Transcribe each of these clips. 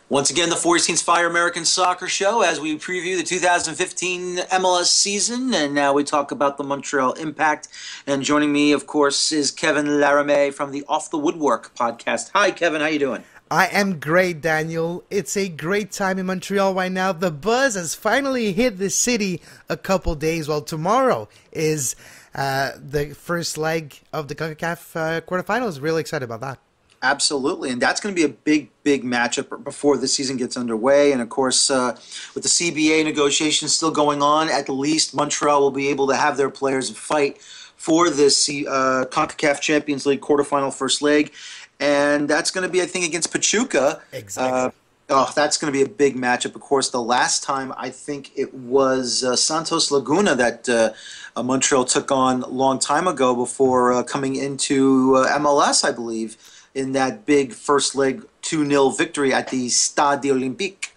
Once again, the Feuerstein's Fire American Soccer Show as we preview the 2015 MLS season, and now we talk about the Montreal Impact. And joining me, of course, is Kevin Laramie from the Off the Woodwork podcast. Hi, Kevin. How you doing? I am great, Daniel. It's a great time in Montreal right now. The buzz has finally hit the city a couple days. Well, tomorrow is the first leg of the CONCACAF quarterfinals. Really excited about that. Absolutely, and that's going to be a big matchup before the season gets underway. And of course, with the CBA negotiations still going on, at least Montreal will be able to have their players fight for this CONCACAF Champions League quarterfinal first leg. And that's going to be, I think, against Pachuca. Exactly. That's going to be a big matchup. Of course, the last time, I think it was Santos Laguna that Montreal took on a long time ago before coming into MLS, I believe, in that big first leg 2-0 victory at the Stade Olympique.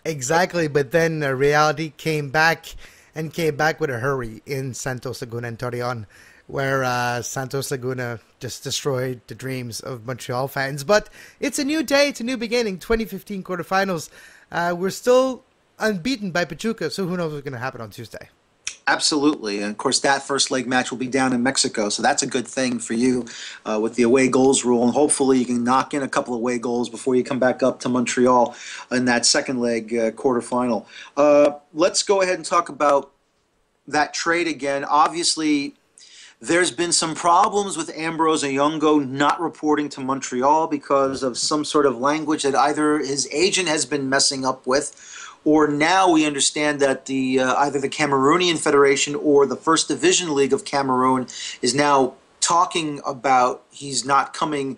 Exactly, but then reality came back with a hurry in Santos Laguna and Torreon, where Santos Laguna just destroyed the dreams of Montreal fans. But it's a new day, it's a new beginning, 2015 quarterfinals. We're still unbeaten by Pachuca, so who knows what's going to happen on Tuesday. Absolutely. And, of course, that first leg match will be down in Mexico, so that's a good thing for you with the away goals rule. And hopefully you can knock in a couple of away goals before you come back up to Montreal in that second leg quarterfinal. Let's go ahead and talk about that trade again. Obviously, there's been some problems with Ambrose Oyongo not reporting to Montreal because of some sort of language that either his agent has been messing up with, or now we understand that the either the Cameroonian Federation or the First Division League of Cameroon is now talking about he's not coming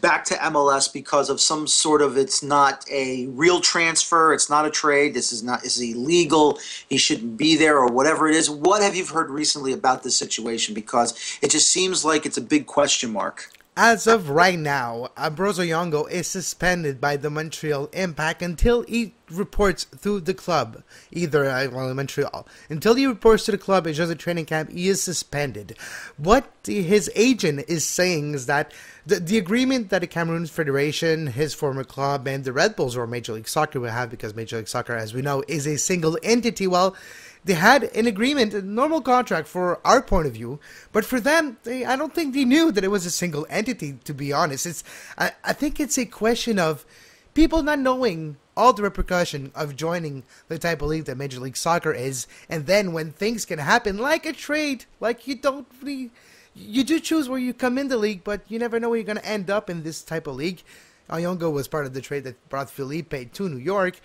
back to MLS because of some sort of, it's not a real transfer, it's not a trade, this is illegal, he shouldn't be there, or whatever it is. What have you heard recently about this situation? Because it just seems like it's a big question mark. As of right now, Ambrose Oyongo is suspended by the Montreal Impact until he reports through the club, either in Montreal. Until he reports to the club at just a training camp, he is suspended. What his agent is saying is that the agreement that the Cameroon Federation, his former club, and the Red Bulls or Major League Soccer will have, because Major League Soccer, as we know, is a single entity, well, they had an agreement, a normal contract for our point of view, but for them, I don't think they knew that it was a single entity, to be honest. I think it's a question of people not knowing all the repercussion of joining the type of league that Major League Soccer is, and then when things can happen, like a trade, like you do choose where you come in the league, but you never know where you're going to end up in this type of league. Oyongo was part of the trade that brought Felipe to New York,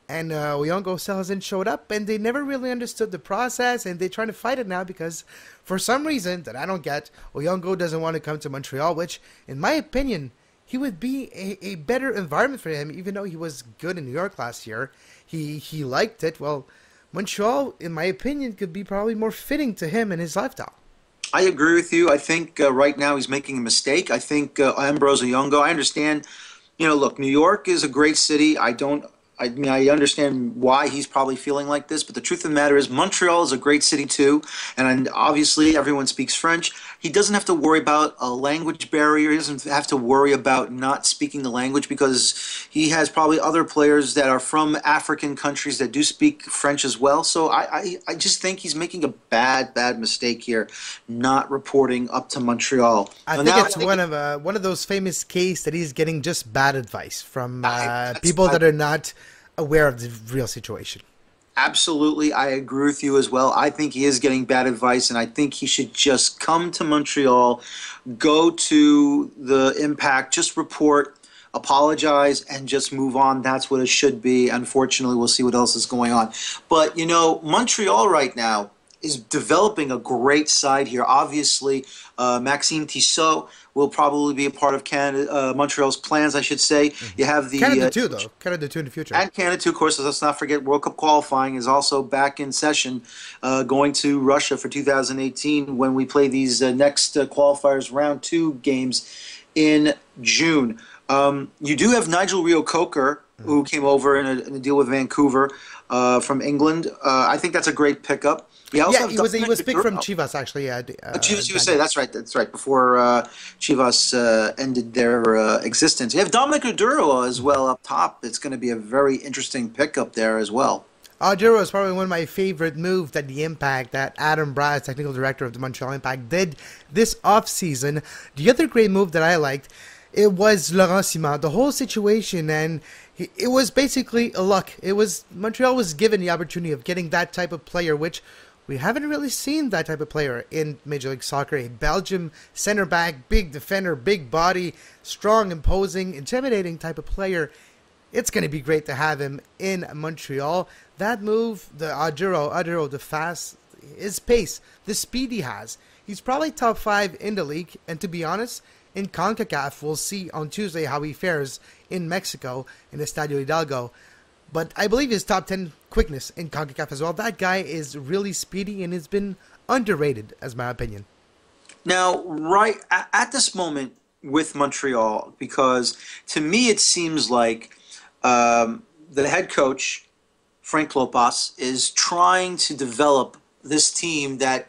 and Oyongo still hasn't showed up, and they never really understood the process, and they're trying to fight it now because for some reason that I don't get, Oyongo doesn't want to come to Montreal, which, in my opinion, he would be a better environment for him, even though he was good in New York last year. He liked it. Well, Montreal, in my opinion, could be probably more fitting to him and his lifestyle. I agree with you. I think right now he's making a mistake. I think Ambrose Oyongo, I understand, look, New York is a great city. I mean, I understand why he's probably feeling like this, but the truth of the matter is Montreal is a great city too, and obviously everyone speaks French. He doesn't have to worry about a language barrier. He doesn't have to worry about not speaking the language because he has probably other players that are from African countries that do speak French as well. So I just think he's making a bad mistake here, not reporting up to Montreal. I think it's one of those famous cases that he's getting just bad advice from people that are not aware of the real situation. Absolutely, I agree with you as well. I think he is getting bad advice, and I think he should just come to Montreal, go to the Impact, just report, apologize, and just move on. That's what it should be. Unfortunately, we'll see what else is going on. But, Montreal right now is developing a great side here. Obviously, Maxime Tissot will probably be a part of Canada, Montreal's plans, I should say. You have the Canada too, though. Canada too in the future. And Canada too, of course. Let's not forget World Cup qualifying is also back in session, going to Russia for 2018 when we play these next qualifiers round 2 games in June. You do have Nigel Rio-Coker, who came over in a deal with Vancouver from England. I think that's a great pickup. We also Yeah, have he Dominic was picked from Maduro. Chivas actually. Yeah, Chivas USA, Daniel. that's right. Before Chivas ended their existence, you have Dominic Maduro as well up top. It's going to be a very interesting pickup there as well. Oduro is probably one of my favorite moves that the Impact, that Adam Brass, technical director of the Montreal Impact, did this offseason. The other great move that I liked, it was Laurent Simon. The whole situation, and it was basically a luck. It was Montreal was given the opportunity of getting that type of player, which we haven't really seen that type of player in Major League Soccer. A Belgium center back, big defender, big body, strong, imposing, intimidating type of player. It's going to be great to have him in Montreal. That move, the Oduro, the fast, his pace, the speed he has. He's probably top 5 in the league. And to be honest, in CONCACAF, we'll see on Tuesday how he fares in Mexico in the Estadio Hidalgo. But I believe his top 10 quickness in CONCACAF as well. That guy is really speedy and has been underrated, as my opinion. Now, right at this moment with Montreal, because to me it seems like the head coach, Frank Klopas, is trying to develop this team that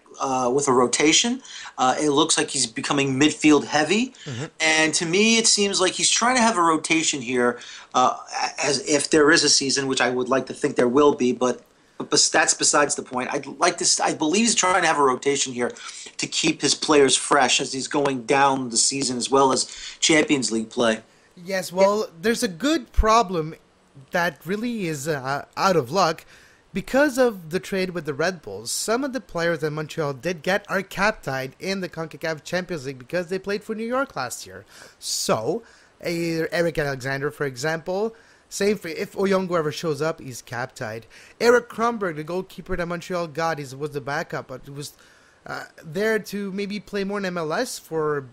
with a rotation. It looks like he's becoming midfield heavy. And to me, it seems like he's trying to have a rotation here as if there is a season, which I would like to think there will be, but that's besides the point. I believe he's trying to have a rotation here to keep his players fresh as he's going down the season as well as Champions League play. Yes, well, there's a good problem that really is out of luck. Because of the trade with the Red Bulls, some of the players that Montreal did get are cap-tied in the CONCACAF Champions League because they played for New York last year. So, Eric Alexander, for example, same for if Oyongo ever shows up, he's cap-tied. Eric Kronberg, the goalkeeper that Montreal got, was the backup, but was there to maybe play more in MLS for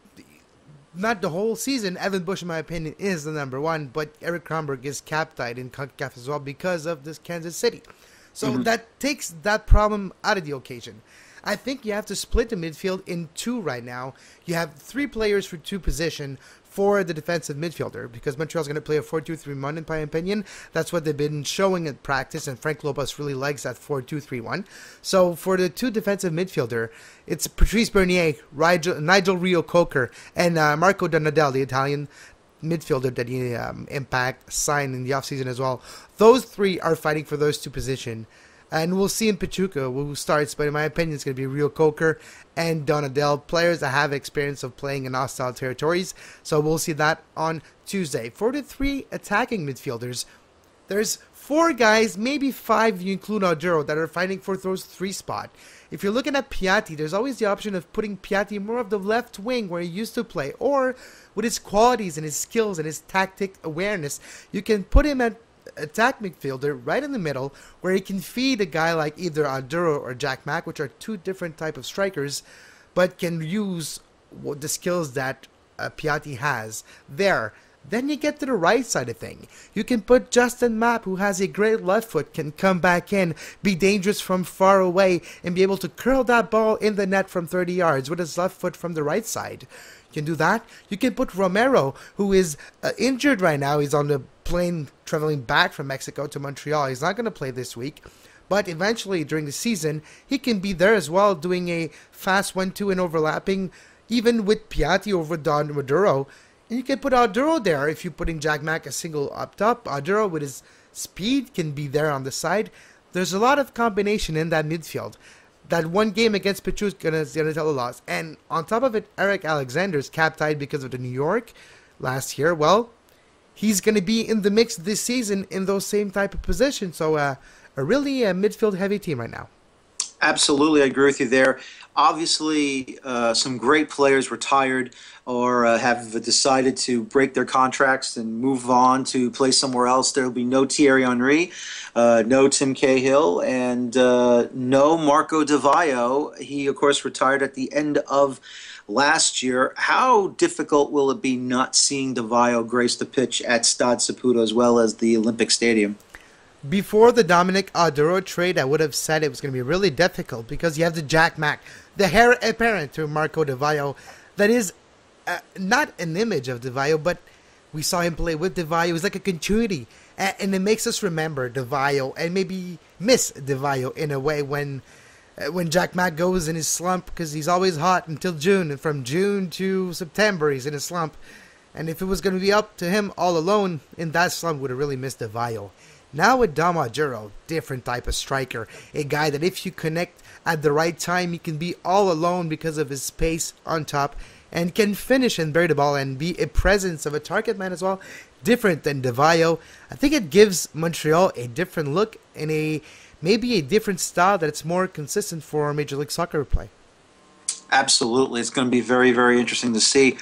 not the whole season. Evan Bush, in my opinion, is the number one, but Eric Kronberg is cap-tied in CONCACAF as well because of this Kansas City. So that takes that problem out of the occasion. I think you have to split the midfield in two right now. You have 3 players for 2 positions for the defensive midfielder because Montreal's going to play a 4-2-3-1 in my opinion. That's what they've been showing in practice, and Frank Lopez really likes that 4-2-3-1. So for the 2 defensive midfielder, it's Patrice Bernier, Nigel Rio-Coker, and Marco Donadel, the Italian midfielder that the Impact signed in the offseason as well. Those 3 are fighting for those 2 positions. And we'll see in Pachuca who starts, but in my opinion, it's going to be Rio Coker and Donadel, players that have experience of playing in hostile territories. So we'll see that on Tuesday. For the 3 attacking midfielders, there's 4 guys, maybe 5 if you include Oduro, that are fighting for those 3 spots. If you're looking at Piatti, there's always the option of putting Piatti more of the left wing where he used to play, or with his qualities and his skills and his tactic awareness, you can put him at attack midfielder right in the middle where he can feed a guy like either Oduro or Jack Mack, which are 2 different type of strikers, but can use the skills that Piatti has there. Then you get to the right side of thing. You can put Justin Mapp, who has a great left foot, can come back in, be dangerous from far away, and be able to curl that ball in the net from 30 yards with his left foot from the right side. You can do that. You can put Romero, who is injured right now. He's on the plane traveling back from Mexico to Montreal. He's not going to play this week. But eventually, during the season, he can be there as well, doing a fast 1-2 and overlapping, even with Piatti over Don Maduro. And you can put Oduro there if you're putting Jack Mack a single up top. Oduro with his speed can be there on the side. There's a lot of combination in that midfield. That one game against Pachuca is going to tell a loss. And on top of it, Eric Alexander's cap-tied because of the New York last year. Well, he's going to be in the mix this season in those same type of positions. So a really midfield-heavy team right now. Absolutely, I agree with you there. Obviously, some great players retired or have decided to break their contracts and move on to play somewhere else. There will be no Thierry Henry, no Tim Cahill, and no Marco Di Vaio. He, of course, retired at the end of last year. How difficult will it be not seeing Di Vaio grace the pitch at Stade Saputo as well as the Olympic Stadium? Before the Dominic Oduro trade, I would have said it was going to be really difficult because you have the Jack Mack, the heir apparent to Marco Di Vaio, that is not an image of Di Vaio, but we saw him play with Di Vaio. It's like a continuity, and it makes us remember Di Vaio and maybe miss Di Vaio in a way when When Jack Mack goes in his slump, because he's always hot until June, and from June to September he's in a slump. And if it was going to be up to him all alone in that slump, would have really missed DeVayo. Now with Dom Adjuro, different type of striker. A guy that if you connect at the right time, he can be all alone because of his pace on top and can finish and bury the ball and be a presence of a target man as well. Different than DeVayo. I think it gives Montreal a different look and maybe a different style that's more consistent for Major League Soccer play. Absolutely. It's going to be very, very interesting to see.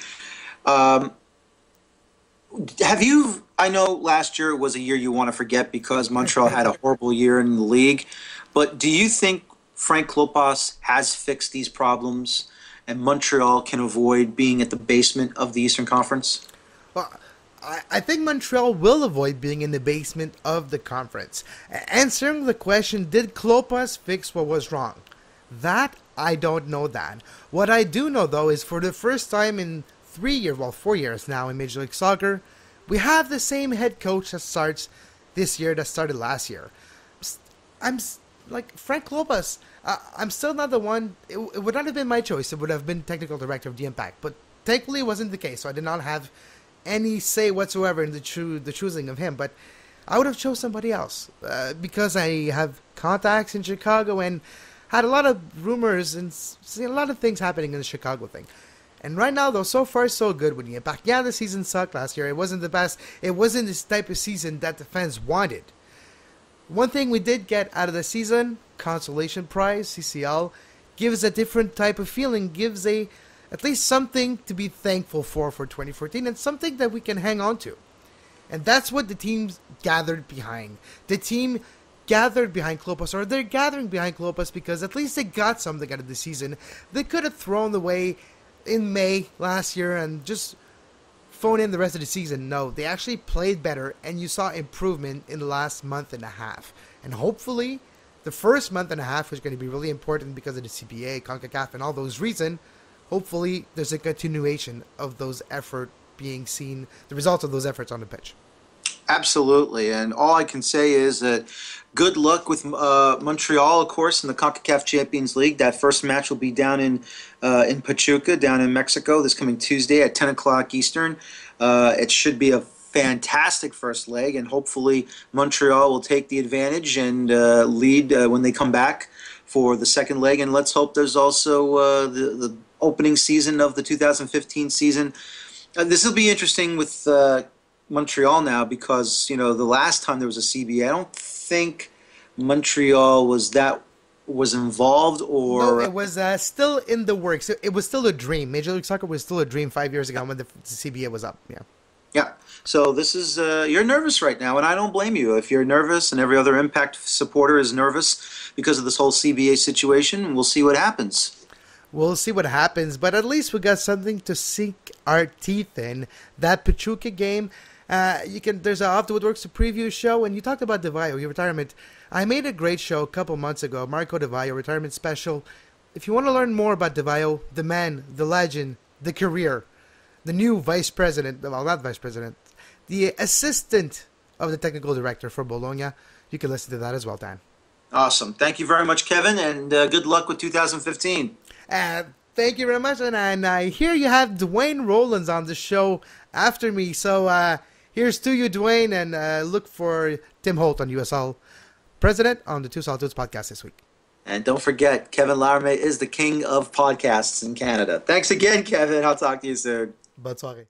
I know last year was a year you want to forget because Montreal had a horrible year in the league, but do you think Frank Klopas has fixed these problems and Montreal can avoid being at the basement of the Eastern Conference? Well, I think Montreal will avoid being in the basement of the conference. Answering the question, did Klopas fix what was wrong? That, I don't know that. What I do know, though, is for the first time in 4 years now in Major League Soccer, we have the same head coach that starts this year that started last year. I'm like Frank Klopas. I'm still not the one. It would not have been my choice. It would have been technical director of the Impact, but thankfully it wasn't the case. So I did not have any say whatsoever in the choosing of him. But I would have chose somebody else because I have contacts in Chicago and had a lot of rumors and seen a lot of things happening in the Chicago thing. And right now, though, so far so good with the Impact. Yeah, the season sucked last year. It wasn't the best. It wasn't this type of season that the fans wanted. One thing we did get out of the season, consolation prize, CCL, gives a different type of feeling, gives at least something to be thankful for 2014, and something that we can hang on to. And that's what the team gathered behind. The team gathered behind Klopas, or they're gathering behind Klopas because at least they got something out of the season. They could have thrown away in May last year and just phone in the rest of the season. No, they actually played better, and you saw improvement in the last month and a half. And hopefully, the first month and a half is going to be really important because of the CBA, CONCACAF, and all those reasons. Hopefully, there's a continuation of those efforts being seen, the results of those efforts on the pitch. Absolutely, and all I can say is that good luck with Montreal, of course, in the CONCACAF Champions League. That first match will be down in Pachuca, down in Mexico, this coming Tuesday at 10 o'clock Eastern. It should be a fantastic first leg, and hopefully Montreal will take the advantage and lead when they come back for the second leg. And let's hope there's also the opening season of the 2015 season. This will be interesting with Montreal now because, the last time there was a CBA, I don't think Montreal was involved or... No, it was still in the works. It was still a dream. Major League Soccer was still a dream 5 years ago when the CBA was up. Yeah. Yeah. So this is, you're nervous right now, and I don't blame you. If you're nervous and every other Impact supporter is nervous because of this whole CBA situation, we'll see what happens. We'll see what happens, but at least we got something to sink our teeth in. That Pachuca game, there's a Off the Woodworks preview show, and you talked about DeVayo, your retirement. I made a great show a couple months ago, Marco DeVayo, retirement special. If you want to learn more about DeVayo, the man, the legend, the career, the new vice president, well, not vice president, the assistant of the technical director for Bologna, you can listen to that as well, Dan. Awesome. Thank you very much, Kevin, and good luck with 2015. Thank you very much, and I hear you have Dwayne Rollins on the show after me, so here's to you, Dwayne, and look for Tim Holt on USL President on the Two Solitudes podcast this week. And don't forget, Kevin Laramie is the king of podcasts in Canada. Thanks again, Kevin. I'll talk to you soon. Bonne soirée.